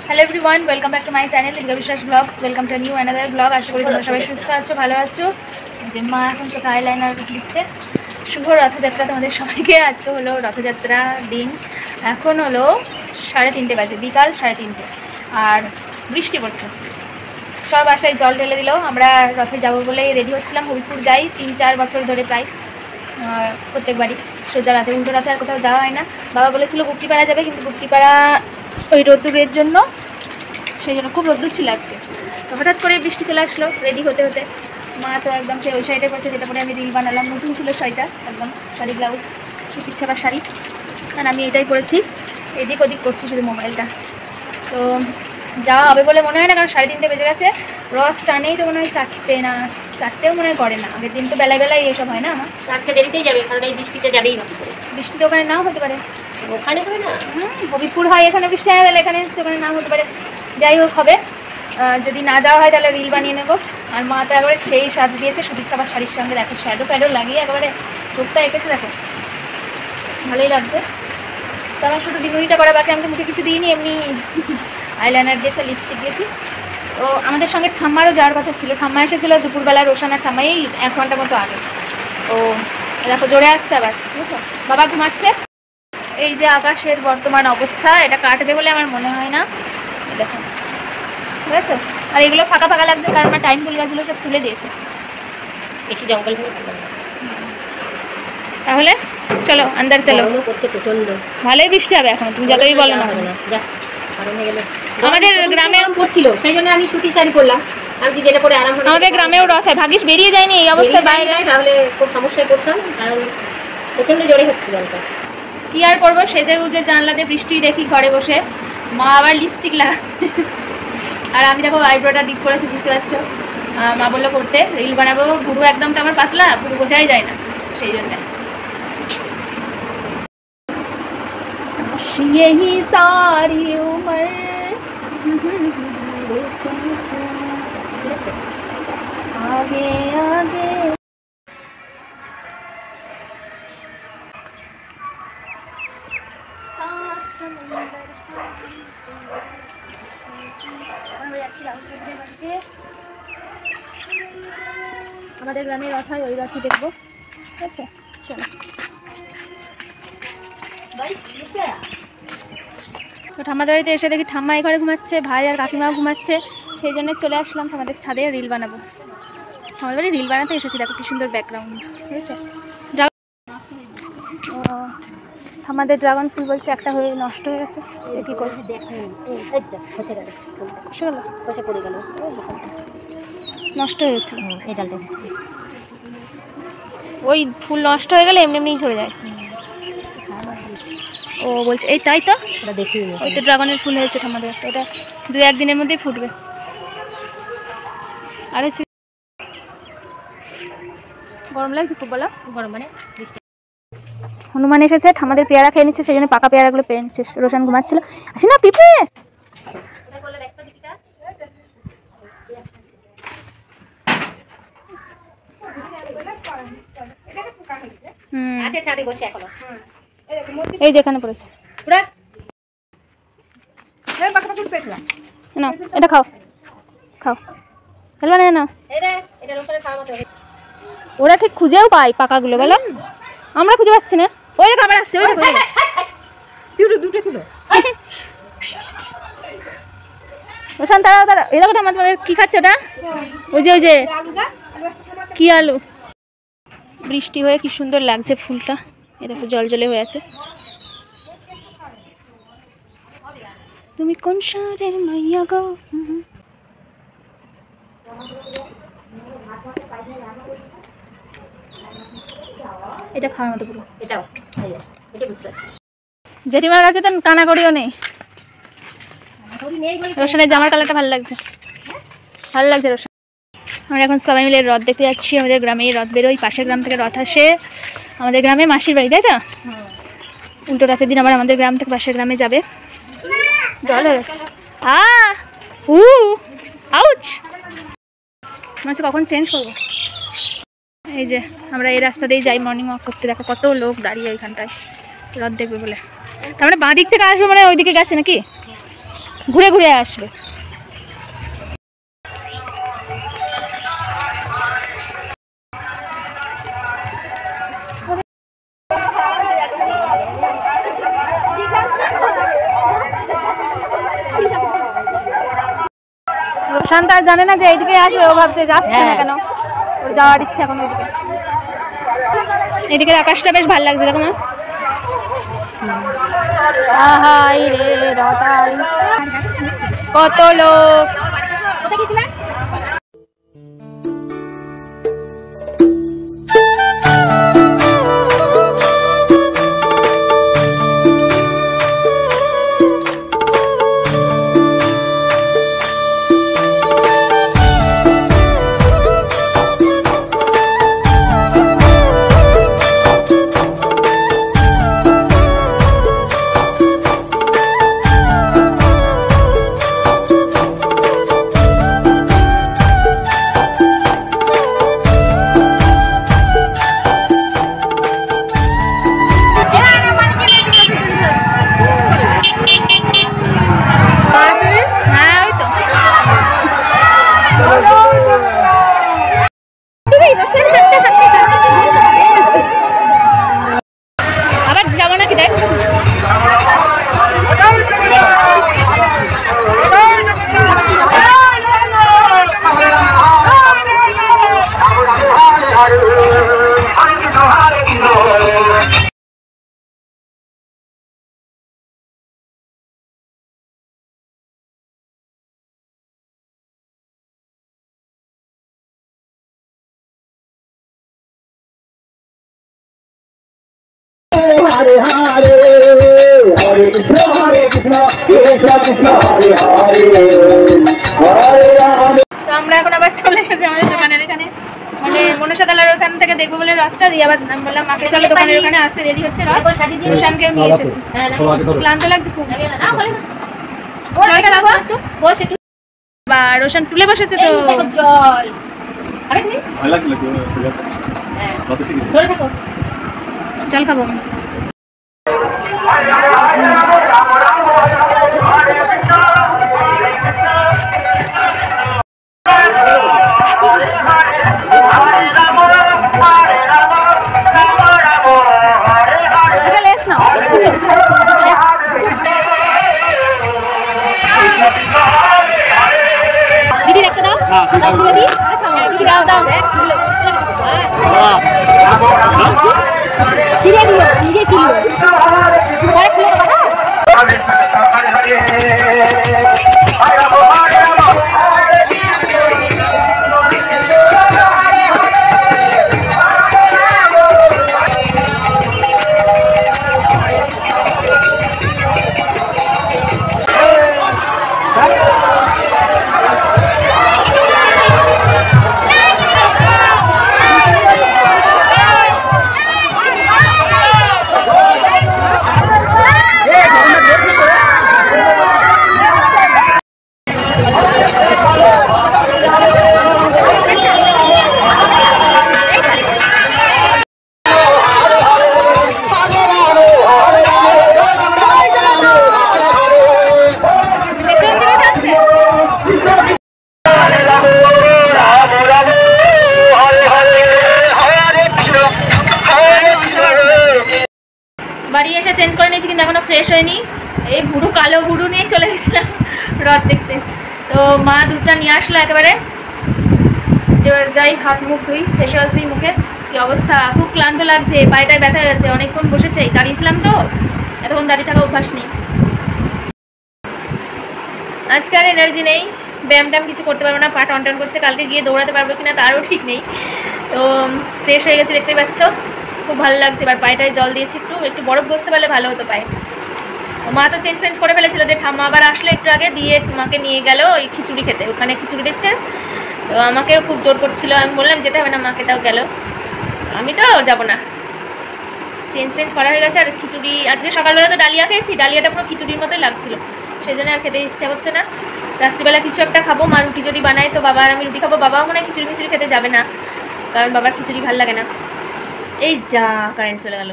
Hello everyone, welcome back to my channel Deepika Biswas vlogs. Welcome to new another vlog. আশা করি তোমরা সবাই সুস্থ আছো, ভালো আছো। যে মা এখন চোখে আইলাইনার দিচ্ছে। শুভ রথযাত্রা তোমাদের সবাইকে। আজকে হলো রথযাত্রা দিন। এখন হলো 3:30 বাজে, বিকাল 3:30, আর বৃষ্টি পড়ছে। সব বাসায় জল ঢেলে দিল। আমরা রথে যাবো বলে রেডি হচ্ছিলাম। হবিপুর যাই 3-4 বছর ধরে প্রায়, প্রত্যেকবারই সোজা রাতে, উল্টো রাতে আর কোথাও যাওয়া হয় না। বাবা বলেছিল গুপ্তিপাড়া যাবে, কিন্তু গুপ্তিপাড়া ওই রোদ্দুরের জন্য, সেই জন্য খুব রোদ্দুর ছিল আজকে। তো হঠাৎ করে বৃষ্টি চলে আসলো। রেডি হতে হতে মা তো একদম সেই ওই শাড়িটা পরেছে যেটা পরে আমি রিল বানালাম। নতুন ছিল শাড়িটা, একদম শাড়ি ব্লাউজ, সুতির ছাপা শাড়ি। আর আমি এটাই পরেছি, এদিক ওদিক করছি শুধু মোবাইলটা। তো যাওয়া হবে বলে মনে হয় না, কারণ 3:30 বেজে গেছে। রথ টানেই তো মনে হয় 4টে, না 4টেও মনে হয় করে না। আগের দিন তো বেলায় বেলায় এইসব হয় না। আমার আজকে দেরিতেই যাবে, কারণ এই বৃষ্টিতে যাবেই না। বৃষ্টি তো ওখানে নাও হতে পারে, ওখানে করে না, হবিপুর হয়, এখানে বৃষ্টি হয়ে গেলে এখানে ওখানে নাও হতে পারে। যাই হোক হবে, যদি না যাওয়া হয় তাহলে রিল বানিয়ে নেবো। আর মা তো একবারে সেই সাজ দিয়েছে সুতির ছাপা শাড়ির সঙ্গে। দেখো শ্যাডো ফ্যাডো লাগিয়ে একেবারে চোখটা এঁকেছে, দেখো ভালোই লাগছে। তো আমার শুধু বিনুনিটা করা বাকি, আমি তো মুখে কিছু দিইনি, এমনি আইলাইনার দিয়েছে, লিপস্টিক দিয়েছি। তো আমাদের সঙ্গে ঠাম্মারও যাওয়ার কথা ছিল। ঠাম্মা এসেছিলো দুপুরবেলা, রোশানার ঠাম্মাই 1 ঘন্টার মতো আগে। তো দেখো জোরে আসছে আবার, বুঝছো। বাবা ঘুমাচ্ছে। এই যে আকাশের বর্তমান অবস্থা, এটা কাটবে বলে আমার মনে হয় না। দেখো বুঝেছো। আর এগুলো ফাঁকা ফাঁকা লাগছে, কারণ আমার টাইম ফুল গাছগুলো সব তুলে দিয়েছে। বেশি জঙ্গল হয়ে তাহলে চলো আন্দার চলো। করছে প্রচন্ড, ভালোই বৃষ্টি হবে এখন, তুমি যতই বলো না। আমাদের গ্রামে পড়ছিল, সেই জন্য আমি সুতি শাড়ি পরলাম। আমি যেটা পরে আরাম হবে। আমাদের গ্রামেও রথ হয়, ভাগ্যিস বেরিয়ে যায়নি এই অবস্থায় বাইরে, তাহলে খুব সমস্যায় পড়তাম, কারণ প্রচন্ড জোরে হচ্ছে জলটা। কি আর করবো, সেজে গুজে জানলাতে বৃষ্টি দেখি ঘরে বসে। মা আবার লিপস্টিক লাগাচ্ছে, আর আমি দেখো আইব্রোটা ডিপ করেছি, বুঝতে পারছো। মা বললো করতে, রিল বানাবো। পুরো একদম তো আমার পাতলা, পুরো বোঝাই যায় না, সেই জন্যে। यही सारी उम्र आगे आगे। আমাদের গ্রামে রথ হয়, ওই রথই দেখবো। ঠিক আছে, চলো। তো ঠাম্মাদের বাড়িতে এসে দেখি ঠাম্মা এই ঘরে ঘুমাচ্ছে, ভাই আর কাকিমাও ঘুমাচ্ছে। সেই জন্য চলে আসলাম আমাদের ছাদে রিল বানাবো। আমাদের বাড়ি রিল বানাতে এসেছি, দেখো কি সুন্দর ব্যাকগ্রাউন্ড, ঠিক আছে। আমাদের ড্রাগন ফুল বলছে একটা হয়ে নষ্ট হয়ে গেছে, কি করবো, নষ্ট হয়ে গেছে। ওই ফুল নষ্ট হয়ে গেলে এমনি এমনিই ঝরে যায়। ও বলছে এই তাই তো, দেখি ওই তো ড্রাগনের ফুল হয়েছে আমাদের একটা, এটা 2-1 দিনের মধ্যেই ফুটবে। আর হচ্ছে গরম লাগছে খুব, বলো। গরম মানে হনুমান এসেছে, আমাদের পেয়ারা খেয়ে নিচ্ছে, সেই জন্য পাকা পেয়ারাগুলো পেয়ে নিচ্ছে। রোশান ঘুমাচ্ছিল, আসি না পিঁপড়ে। এই যেখানে পড়েছে, না এটা খাও খাও, হেলবা না। ওরা ঠিক খুঁজেও পায় পাকাগুলো, বলো। আমরা খুঁজে পাচ্ছি না। ওই দেখো আবার আসছে, ওই দেখো দুটো ছিল। রোশান তারা তারা, এই দেখো আমাদের কি খাচ্ছে ওটা, ওই যে কি আলু। বৃষ্টি হয়ে কি সুন্দর লাগছে ফুলটা, এই দেখো জল জলে হয়ে আছে। তুমি কোন শহরের মাইয়া গো। এটা খাওয়ার মতো পুরো, এটাও এটা বুঝতে পারছি। জেঠিমার কাছে তো কানা করিও নেই। রোশনের জামার কালারটা ভালো লাগছে, ভালো লাগছে রোশন। আমরা এখন সবাই মিলে রথ দেখতে যাচ্ছি। আমাদের গ্রামে রথ বেরোয়, পাশের গ্রাম থেকে রথ আসে আমাদের গ্রামে, মাসির বাড়ি, তাই তো। উল্টো রাতের দিন আবার আমাদের গ্রাম থেকে পাশের গ্রামে যাবে। জল হয়ে গেছে, আউচ, মনে কখন চেঞ্জ করবো। এই যে আমরা এই রাস্তা দিয়ে যাই মর্নিং ওয়াক করতে, দেখো কত লোক দাঁড়িয়ে ওইখানটায় রথ দেখবে বলে। তার মানে বাঁ দিক থেকে আসবে, মানে ওইদিকে গেছে নাকি। ঘুরে ঘুরে আসবে। রোশান আর জানে না যে এইদিকে আসবে, ও ভাবছে যাচ্ছে না কেন, ওর যাওয়ার ইচ্ছে এখন ওইদিকে। এদিকের আকাশটা বেশ ভালো লাগছে, দেখো না। আহাই রে রতাই, কত লোক। আবার যাবো নাকি দেখ। Hare Hare, Hare Krishna, Krishna Krishna, Hare Hare, Hare Rama. তো আমরা এখন আবার চলে এসেছি আমাদের দোকানের এখানে, মানে মনসাতলার ওখান থেকে দেখবো বলে রথটা দিয়ে আবার আমি বললাম মাকে চলো দোকানের ওখানে আসতে দেরি হচ্ছে, রোশানকেও নিয়ে এসেছি। ক্লান্ত লাগছে খুব, জলটা রাখো একটু, বস একটু। বা রোশান তুলে বসেছে তো জল জল খাবো। দিদি একটা দাও, দিদি দাও দাও, ছিঁড়ে দিও, নিজে ছিঁড়ো, পরে খুলে দেবো। বাড়ি এসে চেঞ্জ করে নিয়েছি কিন্তু এখনো ফ্রেশ হয়নি, এই বুড়ো কালো বুড়ো নিয়ে চলে গেছিলাম রথ দেখতে। তো মা দুধটা নিয়ে আসলো একেবারে, এবার যাই হাত মুখ ধুই, ফেসে ওয়াশ দিই মুখে। কি অবস্থা, খুব ক্লান্ত লাগছে, পায়েটায় ব্যথা গেছে, অনেকক্ষণ বসেছে, দাঁড়িয়েছিলাম তো, এতক্ষণ দাঁড়িয়ে থাকা অভ্যাস নেই। আজকে আর এনার্জি নেই, ব্যায়াম ট্যাম কিছু করতে পারবো না, পা টনটন করছে, কালকে গিয়ে দৌড়াতে পারবো কিনা তারও ঠিক নেই। তো ফ্রেশ হয়ে গেছে দেখতেই পাচ্ছ, খুব ভালো লাগছে। এবার পায়েটায় জল দিয়েছি, একটু একটু বরফ বসতে পারলে ভালো হতো পায়ে। মা তো চেঞ্জ ফেঞ্জ করে ফেলেছিল, যে ঠাম্মা আবার আসলো একটু আগে, দিয়ে মাকে নিয়ে গেল ওই খিচুড়ি খেতে, ওখানে খিচুড়ি দিচ্ছে। তো আমাকেও খুব জোর করছিল, আমি বললাম যেতে হবে না, মাকে তাও গেল, আমি তো যাবো না। চেঞ্জ ফেঞ্জ করা হয়ে গেছে। আর খিচুড়ি আজকে সকালবেলা তো ডালিয়া খেয়েছি, ডালিয়াটা পুরো খিচুড়ির মতোই লাগছিল, সেই জন্য আর খেতে ইচ্ছা করছে না। রাত্রিবেলা কিছু একটা খাবো, মা রুটি যদি বানায় তো বাবা আর আমি রুটি খাবো, বাবাও মনে হয় খিচুড়ি মিচুড়ি খেতে যাবে না, কারণ বাবার খিচুড়ি ভালো লাগে না। এই যা কারেন্ট চলে গেল,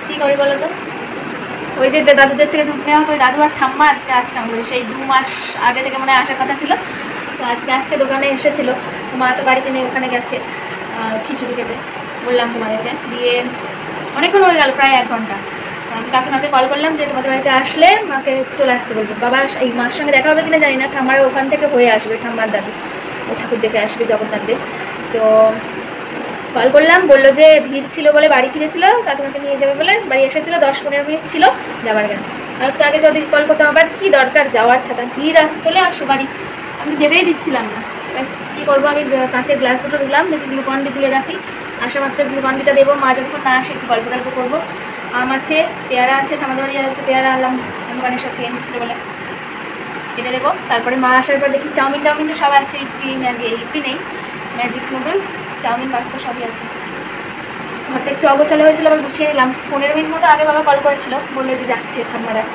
কী করি বলো তো, ওই যে দাদুদের থেকে দুধ নেওয়া হতো, ওই দাদু আর ঠাম্মা আজকে আসছে আমাদের, সেই 2 মাস আগে থেকে মানে আসার কথা ছিল, তো আজকে আসছে, দোকানে এসেছিলো। মা তো বাড়িতে নেই, ওখানে গেছে খিচুড়ি খেতে, বললাম তোমাদেরকে। দিয়ে অনেকক্ষণ হয়ে গেল, প্রায় 1 ঘন্টা। আমি কাকিমাকে কল করলাম যে তোমাদের বাড়িতে আসলে মাকে চলে আসতে বলবো। বাবা এই মার সঙ্গে দেখা হবে কিনা জানি না, ঠাম্মার ওখান থেকে হয়ে আসবে, ঠাম্মার দাদু ও ঠাকুর দেখে আসবে জগন্নাথ দেব। তো কল করলাম, বললো যে ভিড় ছিল বলে বাড়ি ফিরেছিল, কাকিমাকে নিয়ে যাবে বলে বাড়ি এসেছিলো, 10-15 মিনিট ছিল, যাবার গেছে। আর একটু আগে যদি কল করতাম, আবার কী দরকার যাওয়ার, ছাতা ভিড় আছে, চলে আসো বাড়ি। আমি যেতেই দিচ্ছিলাম না, কী করবো। আমি কাঁচের গ্লাস দুটো দিলাম, দেখি গ্লুকন্ডি তুলে রাখি, আসা মাত্র গ্লুকন্ডিটা দেবো, মা যতক্ষণ না আসে একটু গল্প টল্প করবো। আম আছে, পেয়ারা আছে, ঠামাদের বাড়ি আজকে পেয়ারা আনলাম, দোকানের সাথে এনেছিল বলে কেটে দেবো। তারপরে মা আসার পর দেখি চাউমিন টাউমিন তো সব আছে, ইপি নেই, ম্যাজিক নুডলস, চাউমিন, পাস্তা সবই আছে। ঘরটা একটু অগোছালো হয়েছিল, আবার গুছিয়ে নিলাম। 15 মিনিট মতো আগে বাবা কল করেছিল, বললো যে যাচ্ছে ঠাম্মারা।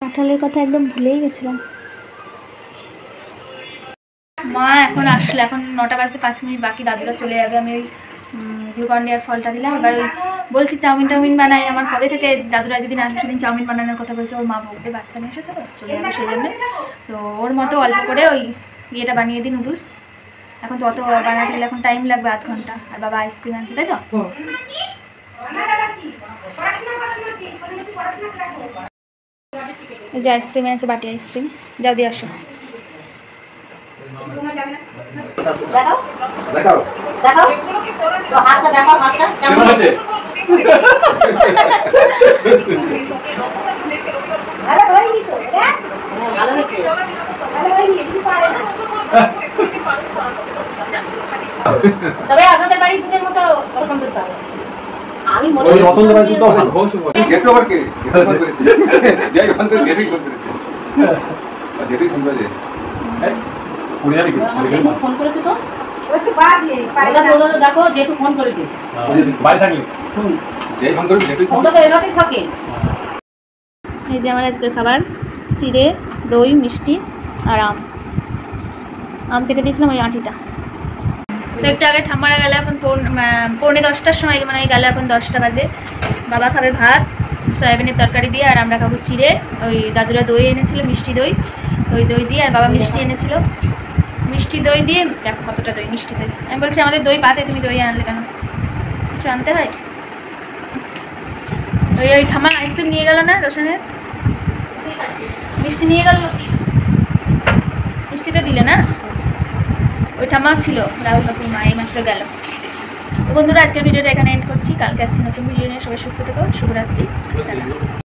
কাঁঠালের কথা একদম ভুলেই গেছিলাম। মা এখন আসলে, এখন 9টা বাজতে 5 মিনিট বাকি, দাদুরা চলে যাবে। আমি ওই গ্লুকন্ডি আর ফলটা দিলাম। এবার ওই বলছি চাউমিন টাউমিন বানাই, আমার কবে থেকে দাদুরা যেদিন আসবে সেদিন চাউমিন বানানোর কথা বলছে। ওর মা বউকে বাচ্চা নিয়ে এসেছে, চলে যাবে সেই জন্য। তো ওর মতো অল্প করে ওই ইয়েটা বানিয়ে দিই, নুডলস। এখন তো অত বানাতে গেলে এখন টাইম লাগবে 1/2 ঘন্টা। আর বাবা আইসক্রিম আনছে, তাই তো? এই যে আইসক্রিম আছে, বাটি আইসক্রিম, যাও দিয়ে আসো। দেখাও দেখাও দেখাও, তো হাতটা দেখাও, হাতটা কেমন আছে? ভালো হয়নি তো, হ্যাঁ ভালো হয়েছে, ভালো হয়নি, একটু পারে না। তবে আপনাদের বাড়ির দুধের মতো ওরকম দুধ পাবে। আমি মনে করি রতনদের বাড়ির দুধ ভালো। গেট ওভার কে গেট ওভার করেছে, যাই ওখান থেকে গেটই ফোন করেছে, গেটই ফোন করেছে। ফোন করেছে তো একটু বাজে পায়না, দেখো যেটু ফোন করেছে বাড়ি থাকলে যেই ফোন করবে যেটুই ফোনটা তো এলাকায় থাকে। এই যে আমার আজকের খাবার, চিড়ে, দই, মিষ্টি আর আম। আম কেটে দিয়েছিলাম ওই আঁটিটা। তো একটু আগে ঠাম্মারা গেলে, এখন 9:45টার সময়, মানে গেলে এখন 10টা বাজে। বাবা খাবে ভাত সয়াবিনের তরকারি দিয়ে, আর আমরা খাবো চিড়ে। ওই দাদুরা দই এনেছিল, মিষ্টি দই, ওই দই দিয়ে। আর বাবা মিষ্টি এনেছিল, মিষ্টি দই দিয়ে। দেখো কতটা দই, মিষ্টি দই। আমি বলছি আমাদের দই পাতে, তুমি দই আনলে কেন? কিছু আনতে হয়। ওই ঠাম্মা আইসক্রিম নিয়ে গেল না, রোশনের মিষ্টি নিয়ে গেল, মিষ্টি তো দিলে না? ওই ঠাম্মাও ছিল, রাহুল কাকুর মা, এই মাত্র গেল। তো বন্ধুরা, আজকের ভিডিওটা এখানে এন্ড করছি। কালকে আসছি নতুন ভিডিও নিয়ে। সবাই সুস্থ থেকো, শুভরাত্রি।